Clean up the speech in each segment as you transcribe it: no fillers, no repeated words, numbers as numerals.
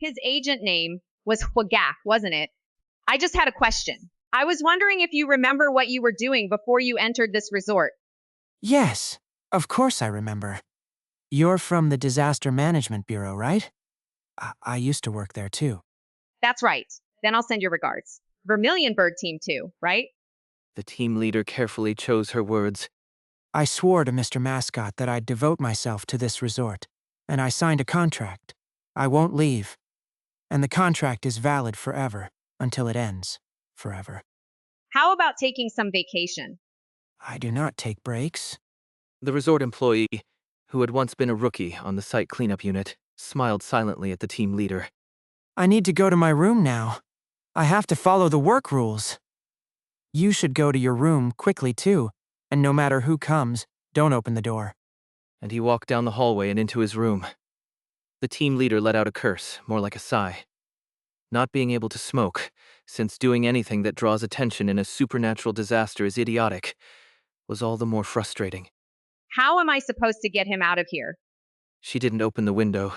His agent name was Hwagak, wasn't it? I just had a question. I was wondering if you remember what you were doing before you entered this resort. Yes, of course I remember. You're from the Disaster Management Bureau, right? I used to work there too. That's right. Then I'll send your regards. Vermilion Bird Team 2, right? The team leader carefully chose her words. I swore to Mr. Mascot that I'd devote myself to this resort, and I signed a contract. I won't leave. And the contract is valid forever, until it ends. Forever. How about taking some vacation? I do not take breaks. The resort employee, who had once been a rookie on the site cleanup unit, smiled silently at the team leader. I need to go to my room now. I have to follow the work rules. You should go to your room quickly too, and no matter who comes, don't open the door. And he walked down the hallway and into his room. The team leader let out a curse, more like a sigh. Not being able to smoke, since doing anything that draws attention in a supernatural disaster is idiotic, was all the more frustrating. How am I supposed to get him out of here? She didn't open the window,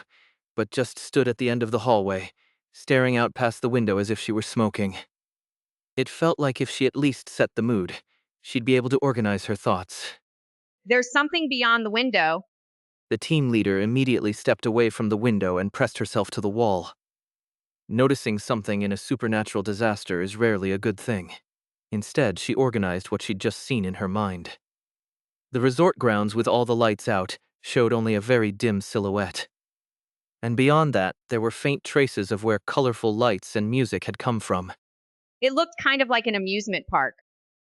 but just stood at the end of the hallway, staring out past the window as if she were smoking. It felt like if she at least set the mood, she'd be able to organize her thoughts. There's something beyond the window. The team leader immediately stepped away from the window and pressed herself to the wall. Noticing something in a supernatural disaster is rarely a good thing. Instead, she organized what she'd just seen in her mind. The resort grounds, with all the lights out, showed only a very dim silhouette. And beyond that, there were faint traces of where colorful lights and music had come from. It looked kind of like an amusement park.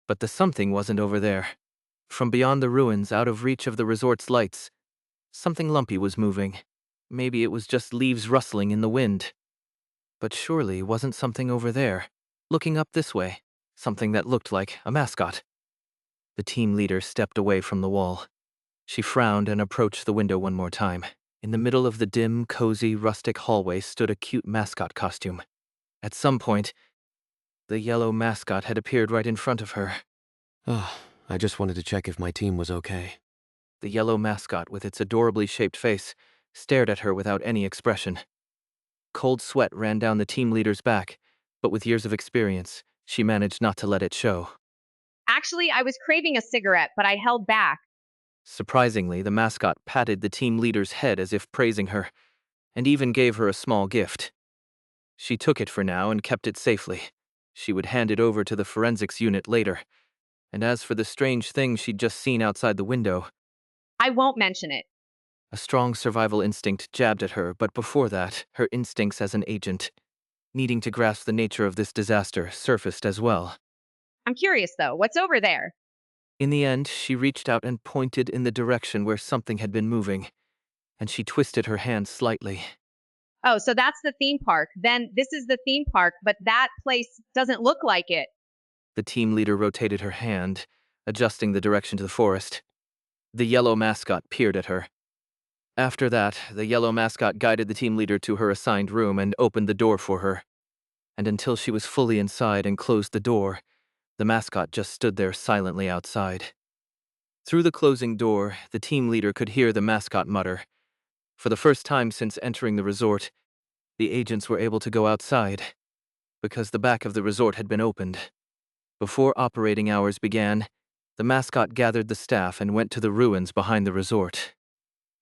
But the something wasn't over there. From beyond the ruins, out of reach of the resort's lights, something lumpy was moving. Maybe it was just leaves rustling in the wind. But surely wasn't something over there, looking up this way, something that looked like a mascot. The team leader stepped away from the wall. She frowned and approached the window one more time. In the middle of the dim, cozy, rustic hallway stood a cute mascot costume. At some point, the yellow mascot had appeared right in front of her. Oh, I just wanted to check if my team was okay. The yellow mascot, with its adorably shaped face, stared at her without any expression. Cold sweat ran down the team leader's back, but with years of experience, she managed not to let it show. Actually, I was craving a cigarette, but I held back. Surprisingly, the mascot patted the team leader's head as if praising her, and even gave her a small gift. She took it for now and kept it safely. She would hand it over to the forensics unit later. And as for the strange thing she'd just seen outside the window, I won't mention it. a strong survival instinct jabbed at her, but before that, her instincts as an agent, needing to grasp the nature of this disaster, surfaced as well. I'm curious, though. What's over there? In the end, she reached out and pointed in the direction where something had been moving, and she twisted her hand slightly. Oh, so that's the theme park. Then this is the theme park, but that place doesn't look like it. The team leader rotated her hand, adjusting the direction to the forest. The yellow mascot peered at her. After that, the yellow mascot guided the team leader to her assigned room and opened the door for her. And until she was fully inside and closed the door, the mascot just stood there silently outside. Through the closing door, the team leader could hear the mascot mutter. For the first time since entering the resort, the agents were able to go outside, because the back of the resort had been opened. Before operating hours began, the mascot gathered the staff and went to the ruins behind the resort.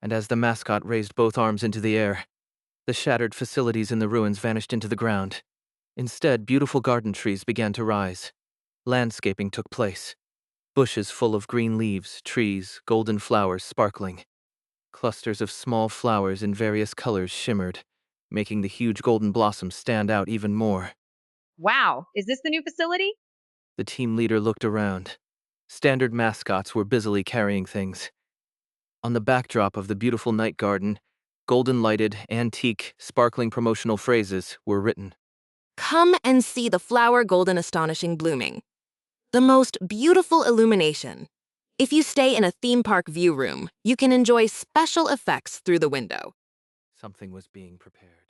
And as the mascot raised both arms into the air, the shattered facilities in the ruins vanished into the ground. Instead, beautiful garden trees began to rise. Landscaping took place. Bushes full of green leaves, trees, golden flowers sparkling. Clusters of small flowers in various colors shimmered, making the huge golden blossoms stand out even more. Wow, is this the new facility? The team leader looked around. Standard mascots were busily carrying things. On the backdrop of the beautiful night garden, golden-lighted, antique, sparkling promotional phrases were written. Come and see the flower golden astonishing blooming. The most beautiful illumination. If you stay in a theme park view room, you can enjoy special effects through the window. Something was being prepared.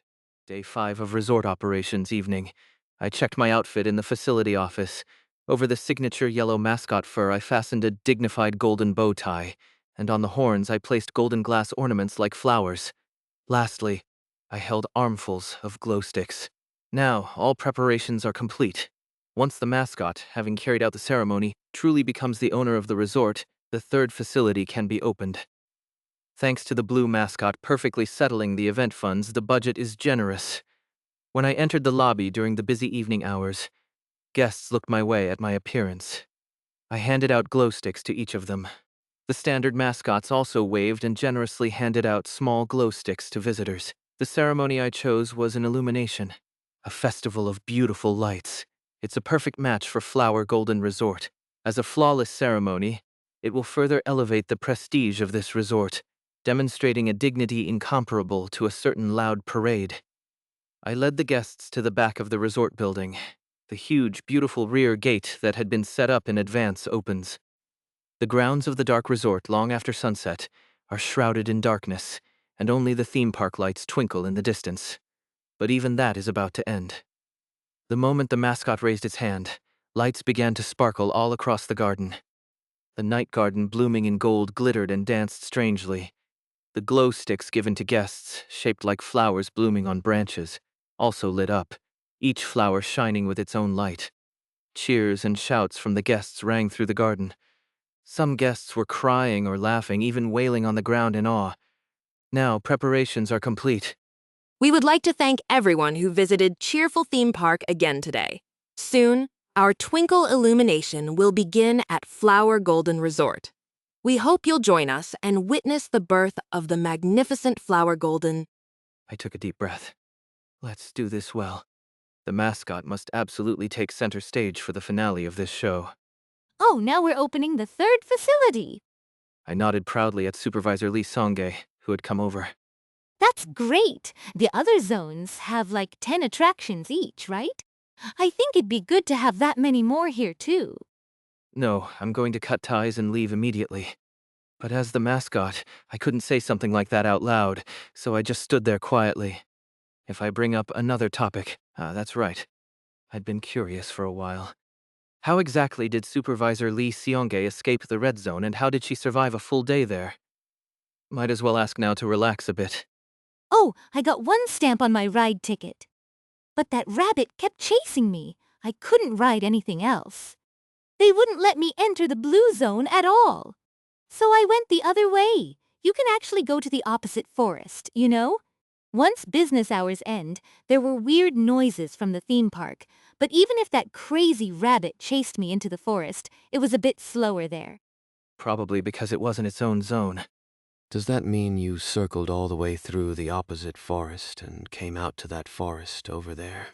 Day 5 of resort operations evening. I checked my outfit in the facility office. Over the signature yellow mascot fur, I fastened a dignified golden bow tie, and on the horns I placed golden glass ornaments like flowers. Lastly, I held armfuls of glow sticks. Now, all preparations are complete. Once the mascot, having carried out the ceremony, truly becomes the owner of the resort, the third facility can be opened. Thanks to the blue mascot perfectly settling the event funds, the budget is generous. When I entered the lobby during the busy evening hours, guests looked my way at my appearance. I handed out glow sticks to each of them. The standard mascots also waved and generously handed out small glow sticks to visitors. The ceremony I chose was an illumination, a festival of beautiful lights. It's a perfect match for Flower Golden Resort. As a flawless ceremony, it will further elevate the prestige of this resort, demonstrating a dignity incomparable to a certain loud parade. I led the guests to the back of the resort building. The huge, beautiful rear gate that had been set up in advance opens. The grounds of the dark resort, long after sunset, are shrouded in darkness, and only the theme park lights twinkle in the distance. But even that is about to end. The moment the mascot raised its hand, lights began to sparkle all across the garden. The night garden, blooming in gold, glittered and danced strangely. The glow sticks given to guests, shaped like flowers blooming on branches, also lit up, each flower shining with its own light. Cheers and shouts from the guests rang through the garden. Some guests were crying or laughing, even wailing on the ground in awe. Now preparations are complete. We would like to thank everyone who visited Cheerful Theme Park again today. Soon, our twinkle illumination will begin at Flower Golden Resort. We hope you'll join us and witness the birth of the magnificent Flower Golden. I took a deep breath. Let's do this well. The mascot must absolutely take center stage for the finale of this show. Oh, now we're opening the third facility. I nodded proudly at Supervisor Lee Songgae, who had come over. That's great. The other zones have like 10 attractions each, right? I think it'd be good to have that many more here, too. No, I'm going to cut ties and leave immediately. But as the mascot, I couldn't say something like that out loud, so I just stood there quietly. If I bring up another topic, that's right. I'd been curious for a while. How exactly did Supervisor Lee Seonggae escape the red zone, and how did she survive a full day there? Might as well ask now to relax a bit. Oh, I got one stamp on my ride ticket. But that rabbit kept chasing me. I couldn't ride anything else. They wouldn't let me enter the blue zone at all. So I went the other way. You can actually go to the opposite forest, you know? Once business hours end, there were weird noises from the theme park, but even if that crazy rabbit chased me into the forest, it was a bit slower there. Probably because it wasn't its own zone. Does that mean you circled all the way through the opposite forest and came out to that forest over there?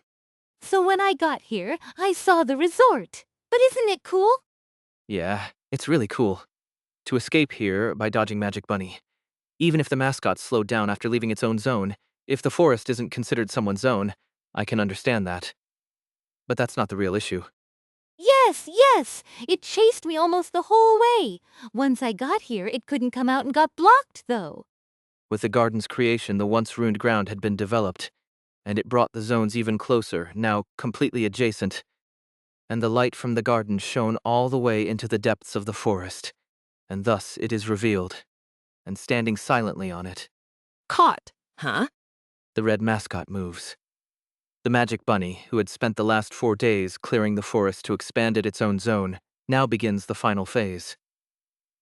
So when I got here, I saw the resort. But isn't it cool? Yeah, it's really cool. To escape here by dodging Magic Bunny. Even if the mascot slowed down after leaving its own zone, if the forest isn't considered someone's own, I can understand that. But that's not the real issue. Yes. It chased me almost the whole way. Once I got here, it couldn't come out and got blocked, though. With the garden's creation, the once ruined ground had been developed, and it brought the zones even closer, now completely adjacent. And the light from the garden shone all the way into the depths of the forest, and thus it is revealed, and standing silently on it, Caught, huh? the red mascot moves. The Magic Bunny, who had spent the last 4 days clearing the forest to expand it its own zone, now begins the final phase.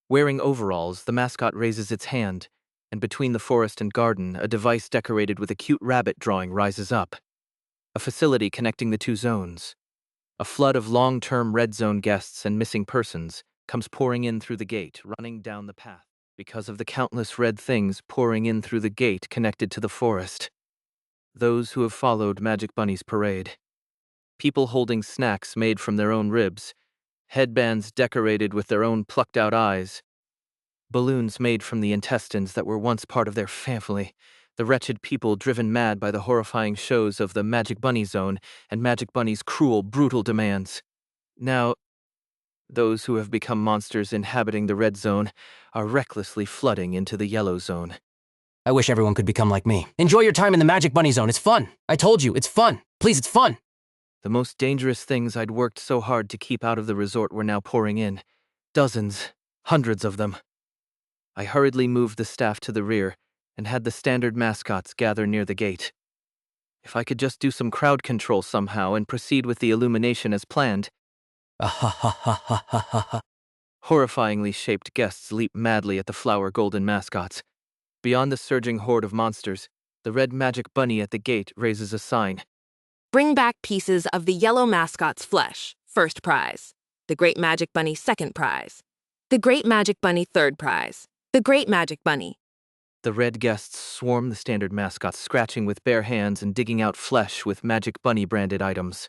Wearing overalls, the mascot raises its hand, and between the forest and garden, a device decorated with a cute rabbit drawing rises up. A facility connecting the two zones. A flood of long-term red zone guests and missing persons comes pouring in through the gate, running down the path, because of the countless red things pouring in through the gate connected to the forest. Those who have followed Magic Bunny's parade. People holding snacks made from their own ribs, headbands decorated with their own plucked-out eyes, balloons made from the intestines that were once part of their family, the wretched people driven mad by the horrifying shows of the Magic Bunny Zone and Magic Bunny's cruel, brutal demands. Now, those who have become monsters inhabiting the red zone are recklessly flooding into the yellow zone. I wish everyone could become like me. Enjoy your time in the Magic Bunny Zone. It's fun. I told you, it's fun. Please, it's fun. The most dangerous things I'd worked so hard to keep out of the resort were now pouring in. Dozens, hundreds of them. I hurriedly moved the staff to the rear and had the standard mascots gather near the gate. If I could just do some crowd control somehow and proceed with the illumination as planned. Ah-ha-ha-ha-ha-ha-ha. Horrifyingly shaped guests leap madly at the flower golden mascots. Beyond the surging horde of monsters, the red magic bunny at the gate raises a sign. Bring back pieces of the yellow mascot's flesh, first prize. The Great Magic Bunny, second prize. The Great Magic Bunny, third prize. The Great Magic Bunny. The red guests swarm the standard mascots, scratching with bare hands and digging out flesh with Magic Bunny branded items.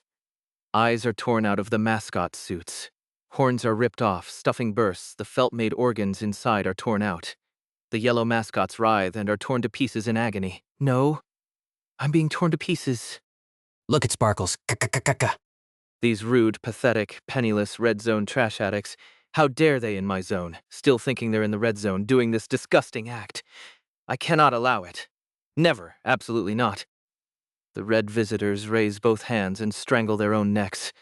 Eyes are torn out of the mascot suits. Horns are ripped off, stuffing bursts, the felt-made organs inside are torn out. The yellow mascots writhe and are torn to pieces in agony. No, I'm being torn to pieces. Look at Sparkles. Ka-ka-ka-ka-ka. These rude, pathetic, penniless red zone trash addicts, how dare they in my zone, still thinking they're in the red zone, doing this disgusting act. I cannot allow it. Never, absolutely not. The red visitors raise both hands and strangle their own necks.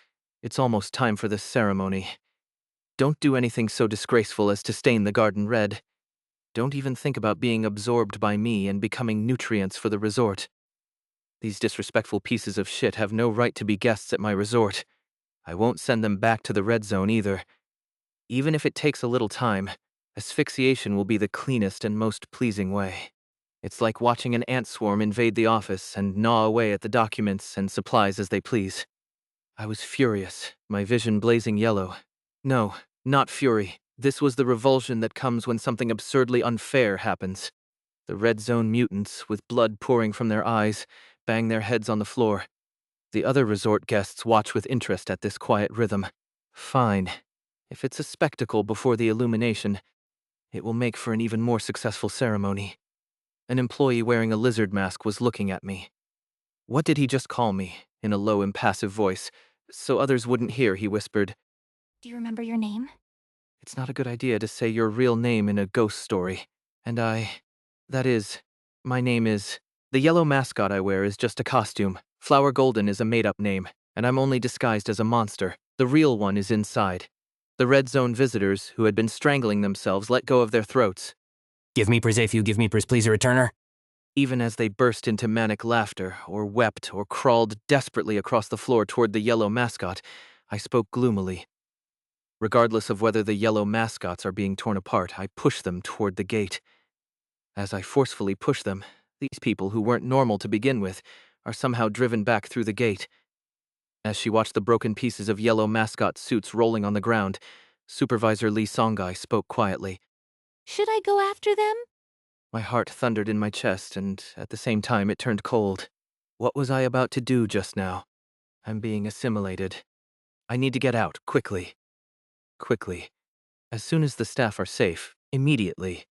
It's almost time for this ceremony. Don't do anything so disgraceful as to stain the garden red. Don't even think about being absorbed by me and becoming nutrients for the resort. These disrespectful pieces of shit have no right to be guests at my resort. I won't send them back to the red zone either. Even if it takes a little time, asphyxiation will be the cleanest and most pleasing way. It's like watching an ant swarm invade the office and gnaw away at the documents and supplies as they please. I was furious, my vision blazing yellow. No, not fury. This was the revulsion that comes when something absurdly unfair happens. The red zone mutants, with blood pouring from their eyes, bang their heads on the floor. The other resort guests watch with interest at this quiet rhythm. Fine. If it's a spectacle before the illumination, it will make for an even more successful ceremony. An employee wearing a lizard mask was looking at me. What did he just call me? In a low, impassive voice. So others wouldn't hear, he whispered. Do you remember your name? It's not a good idea to say your real name in a ghost story. And that is, my name is... The yellow mascot I wear is just a costume. Flower Golden is a made-up name, and I'm only disguised as a monster. The real one is inside. The red zone visitors, who had been strangling themselves, let go of their throats. Give me pers if you give me pers, please, a returner. Even as they burst into manic laughter, or wept, or crawled desperately across the floor toward the yellow mascot, I spoke gloomily. Regardless of whether the yellow mascots are being torn apart, I push them toward the gate. As I forcefully push them, these people who weren't normal to begin with are somehow driven back through the gate. As she watched the broken pieces of yellow mascot suits rolling on the ground, Supervisor Lee Songai spoke quietly. Should I go after them? My heart thundered in my chest, and at the same time it turned cold. What was I about to do just now? I'm being assimilated. I need to get out, quickly. Quickly. As soon as the staff are safe, immediately.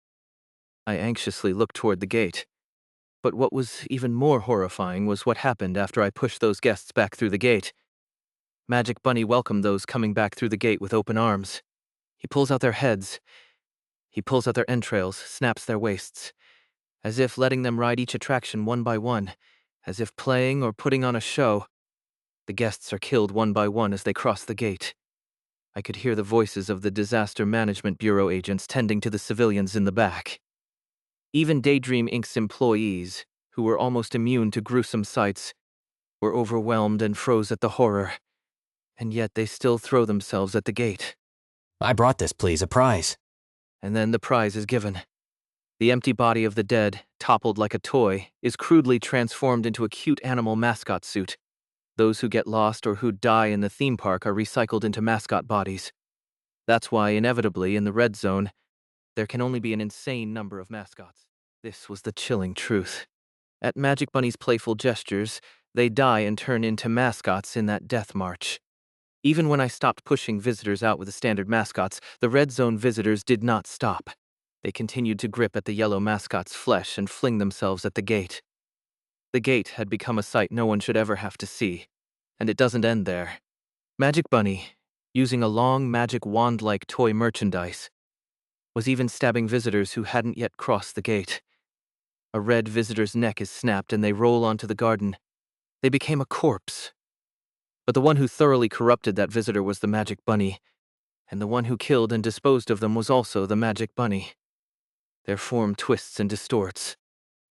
I anxiously looked toward the gate. But what was even more horrifying was what happened after I pushed those guests back through the gate. Magic Bunny welcomed those coming back through the gate with open arms. He pulls out their heads. He pulls out their entrails, snaps their waists, as if letting them ride each attraction one by one, as if playing or putting on a show. The guests are killed one by one as they cross the gate. I could hear the voices of the Disaster Management Bureau agents tending to the civilians in the back. Even Daydream Inc.'s employees, who were almost immune to gruesome sights, were overwhelmed and froze at the horror. And yet they still throw themselves at the gate. I brought this, please, a prize. And then the prize is given. The empty body of the dead, toppled like a toy, is crudely transformed into a cute animal mascot suit. Those who get lost or who die in the theme park are recycled into mascot bodies. That's why, inevitably, in the red zone, there can only be an insane number of mascots. This was the chilling truth. At Magic Bunny's playful gestures, they die and turn into mascots in that death march. Even when I stopped pushing visitors out with the standard mascots, the red zone visitors did not stop. They continued to grip at the yellow mascot's flesh and fling themselves at the gate. The gate had become a sight no one should ever have to see. And it doesn't end there. Magic Bunny, using a long magic wand-like toy merchandise, was even stabbing visitors who hadn't yet crossed the gate. A red visitor's neck is snapped and they roll onto the garden. They became a corpse. But the one who thoroughly corrupted that visitor was the Magic Bunny, and the one who killed and disposed of them was also the Magic Bunny. Their form twists and distorts.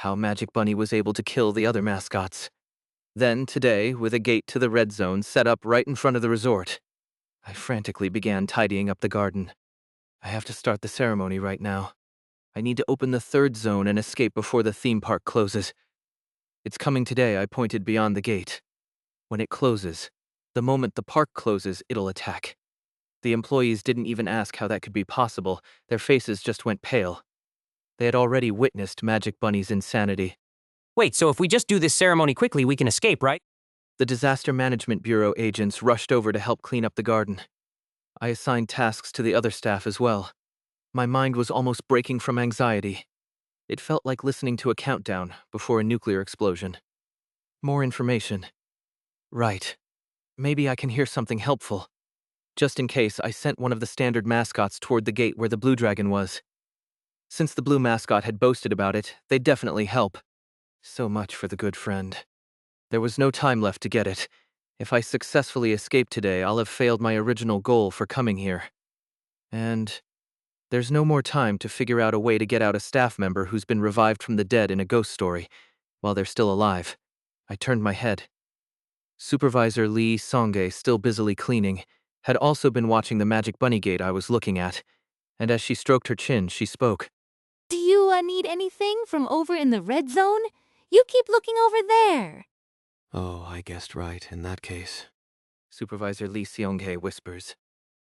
how Magic Bunny was able to kill the other mascots. Then, today, with a gate to the red zone set up right in front of the resort, I frantically began tidying up the garden. I have to start the ceremony right now. I need to open the third zone and escape before the theme park closes. It's coming today, I pointed beyond the gate. When it closes, the moment the park closes, it'll attack. The employees didn't even ask how that could be possible. Their faces just went pale. They had already witnessed Magic Bunny's insanity. Wait, so if we just do this ceremony quickly, we can escape, right? The Disaster Management Bureau agents rushed over to help clean up the garden. I assigned tasks to the other staff as well. My mind was almost breaking from anxiety. It felt like listening to a countdown before a nuclear explosion. More information. Right. Maybe I can hear something helpful. Just in case, I sent one of the standard mascots toward the gate where the blue dragon was. Since the blue mascot had boasted about it, they'd definitely help. So much for the good friend. There was no time left to get it. If I successfully escape today, I'll have failed my original goal for coming here. And there's no more time to figure out a way to get out a staff member who's been revived from the dead in a ghost story, while they're still alive. I turned my head. Supervisor Lee Songe, still busily cleaning, had also been watching the Magic Bunny gate I was looking at, and as she stroked her chin, she spoke. Do you need anything from over in the red zone? You keep looking over there. Oh, I guessed right in that case. Supervisor Lee Seong-hae whispers.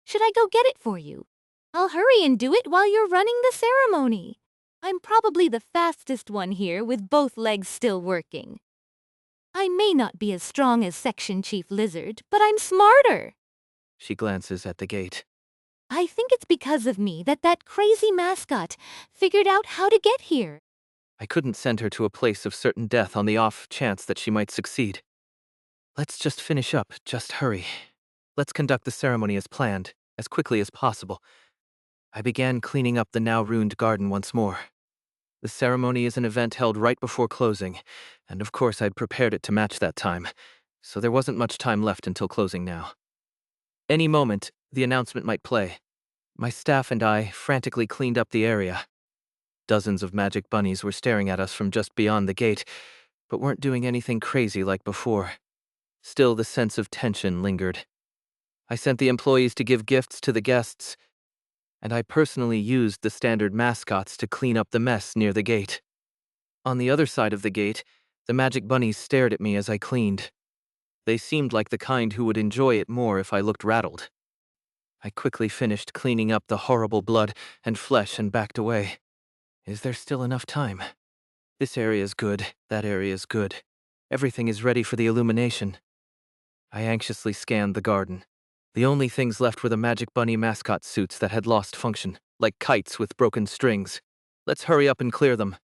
Should I go get it for you? I'll hurry and do it while you're running the ceremony. I'm probably the fastest one here with both legs still working. I may not be as strong as Section Chief Lizard, but I'm smarter. She glances at the gate. I think it's because of me that crazy mascot figured out how to get here. I couldn't send her to a place of certain death on the off chance that she might succeed. Let's just finish up, just hurry. Let's conduct the ceremony as planned, as quickly as possible. I began cleaning up the now ruined garden once more. The ceremony is an event held right before closing, and of course I'd prepared it to match that time, so there wasn't much time left until closing now. Any moment, the announcement might play. My staff and I frantically cleaned up the area. Dozens of Magic Bunnies were staring at us from just beyond the gate, but weren't doing anything crazy like before. Still, the sense of tension lingered. I sent the employees to give gifts to the guests, and I personally used the standard mascots to clean up the mess near the gate. On the other side of the gate, the Magic Bunnies stared at me as I cleaned. They seemed like the kind who would enjoy it more if I looked rattled. I quickly finished cleaning up the horrible blood and flesh and backed away. Is there still enough time? This area is good, that area is good. Everything is ready for the illumination. I anxiously scanned the garden. The only things left were the Magic Bunny mascot suits that had lost function, like kites with broken strings. Let's hurry up and clear them.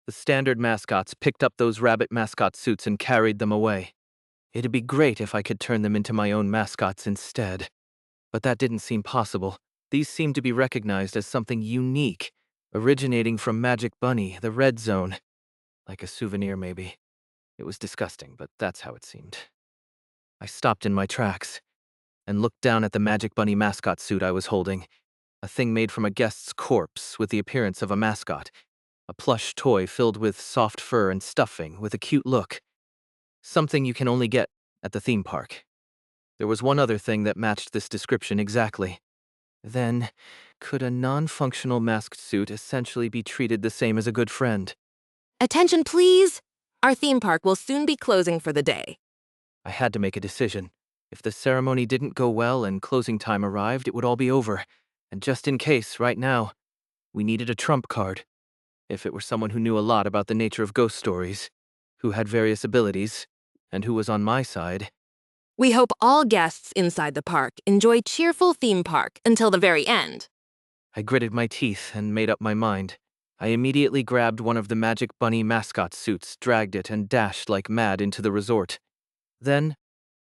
The standard mascots picked up those rabbit mascot suits and carried them away. It'd be great if I could turn them into my own mascots instead. But that didn't seem possible. These seemed to be recognized as something unique, originating from Magic Bunny, the red zone. Like a souvenir, maybe. It was disgusting, but that's how it seemed. I stopped in my tracks and looked down at the Magic Bunny mascot suit I was holding, a thing made from a guest's corpse with the appearance of a mascot, a plush toy filled with soft fur and stuffing with a cute look. Something you can only get at the theme park. There was one other thing that matched this description exactly. Then, could a non-functional masked suit essentially be treated the same as a good friend? Attention, please! Our theme park will soon be closing for the day. I had to make a decision. If the ceremony didn't go well and closing time arrived, it would all be over. And just in case, right now, we needed a trump card. If it were someone who knew a lot about the nature of ghost stories, who had various abilities, and who was on my side. We hope all guests inside the park enjoy cheerful theme park until the very end. I gritted my teeth and made up my mind. I immediately grabbed one of the Magic Bunny mascot suits, dragged it, and dashed like mad into the resort. Then,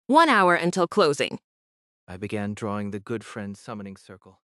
1 hour until closing. I began drawing the good friend summoning circle.